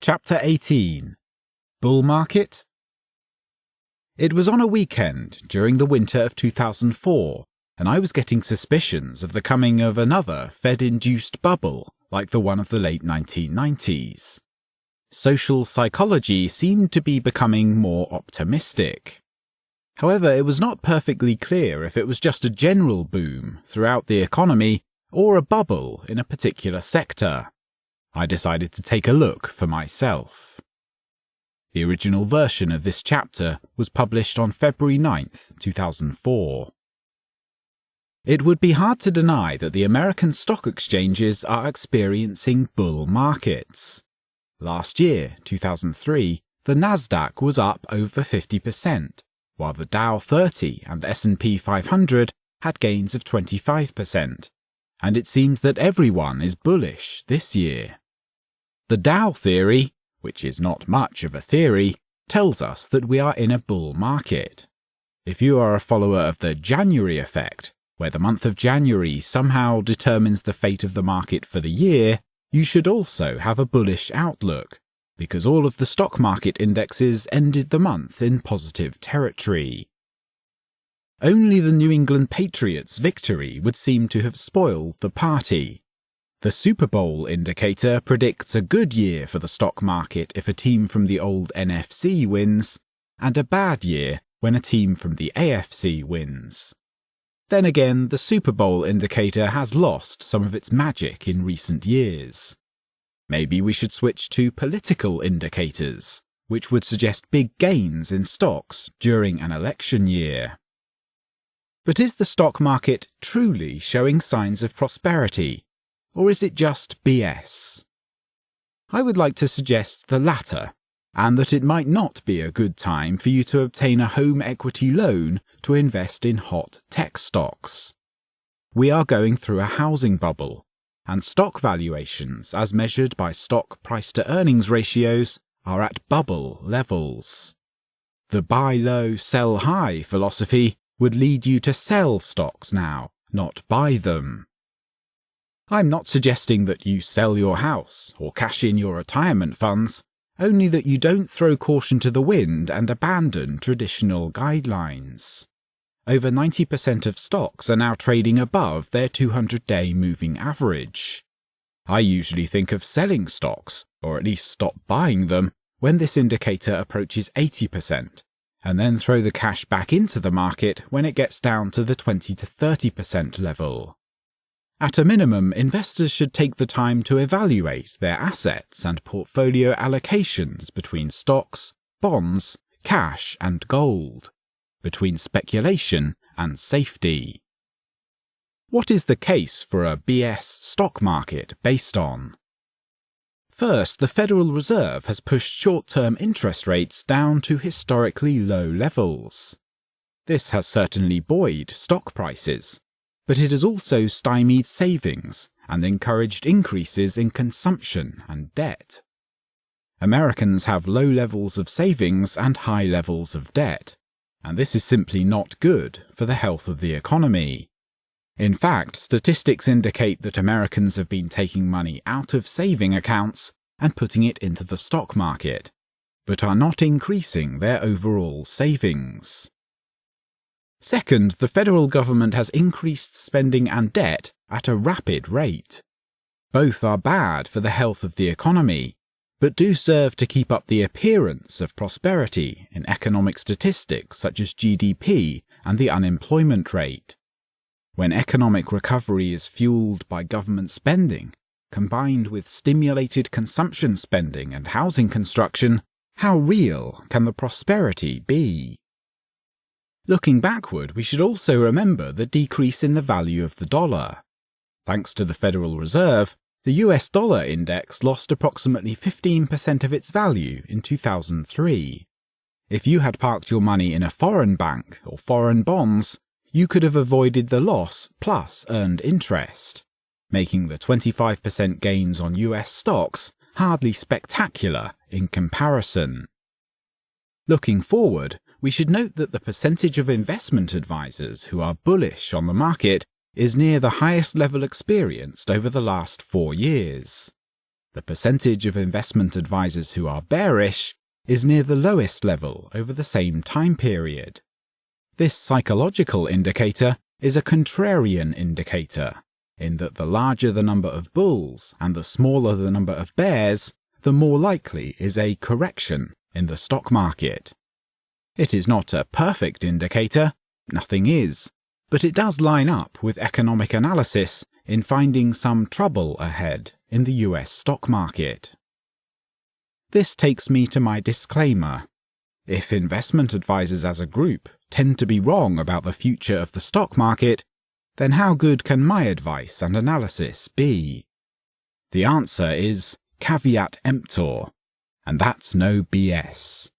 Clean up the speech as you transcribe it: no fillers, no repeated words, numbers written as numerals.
Chapter 18. Bull Market? It was on a weekend during the winter of 2004, and I was getting suspicions of the coming of another Fed-induced bubble like the one of the late 1990s. Social psychology seemed to be becoming more optimistic. However, it was not perfectly clear if it was just a general boom throughout the economy or a bubble in a particular sector. I decided to take a look for myself. The original version of this chapter was published on February 9th, 2004. It would be hard to deny that the American stock exchanges are experiencing bull markets. Last year, 2003, the Nasdaq was up over 50%, while the Dow 30 and S&P 500 had gains of 25%, and it seems that everyone is bullish this year. The Dow theory, which is not much of a theory, tells us that we are in a bull market. If you are a follower of the January effect, where the month of January somehow determines the fate of the market for the year, you should also have a bullish outlook, because all of the stock market indexes ended the month in positive territory. Only the New England Patriots' victory would seem to have spoiled the party. The Super Bowl indicator predicts a good year for the stock market if a team from the old NFC wins, and a bad year when a team from the AFC wins. Then again, the Super Bowl indicator has lost some of its magic in recent years. Maybe we should switch to political indicators, which would suggest big gains in stocks during an election year. But is the stock market truly showing signs of prosperity? Or is it just BS? I would like to suggest the latter, and that it might not be a good time for you to obtain a home equity loan to invest in hot tech stocks. We are going through a housing bubble, and stock valuations, as measured by stock price-to-earnings ratios, are at bubble levels. The buy low, sell high philosophy would lead you to sell stocks now, not buy them. I'm not suggesting that you sell your house or cash in your retirement funds, only that you don't throw caution to the wind and abandon traditional guidelines. Over 90% of stocks are now trading above their 200-day moving average. I usually think of selling stocks, or at least stop buying them, when this indicator approaches 80%, and then throw the cash back into the market when it gets down to the 20 to 30% level. At a minimum, investors should take the time to evaluate their assets and portfolio allocations between stocks, bonds, cash and gold, between speculation and safety. What is the case for a BS stock market based on? First, the Federal Reserve has pushed short-term interest rates down to historically low levels. This has certainly buoyed stock prices, but it has also stymied savings and encouraged increases in consumption and debt. Americans have low levels of savings and high levels of debt, and this is simply not good for the health of the economy. In fact, statistics indicate that Americans have been taking money out of saving accounts and putting it into the stock market, but are not increasing their overall savings. Second, the federal government has increased spending and debt at a rapid rate. Both are bad for the health of the economy, but do serve to keep up the appearance of prosperity in economic statistics such as GDP and the unemployment rate. When economic recovery is fueled by government spending, combined with stimulated consumption spending and housing construction, how real can the prosperity be? Looking backward, we should also remember the decrease in the value of the dollar. Thanks to the Federal Reserve, the US dollar index lost approximately 15% of its value in 2003. If you had parked your money in a foreign bank or foreign bonds, you could have avoided the loss plus earned interest, making the 25% gains on US stocks hardly spectacular in comparison. Looking forward, we should note that the percentage of investment advisors who are bullish on the market is near the highest level experienced over the last 4 years. The percentage of investment advisors who are bearish is near the lowest level over the same time period. This psychological indicator is a contrarian indicator, in that the larger the number of bulls and the smaller the number of bears, the more likely is a correction in the stock market. It is not a perfect indicator, nothing is, but it does line up with economic analysis in finding some trouble ahead in the US stock market. This takes me to my disclaimer. If investment advisors as a group tend to be wrong about the future of the stock market, then how good can my advice and analysis be? The answer is caveat emptor, and that's no BS.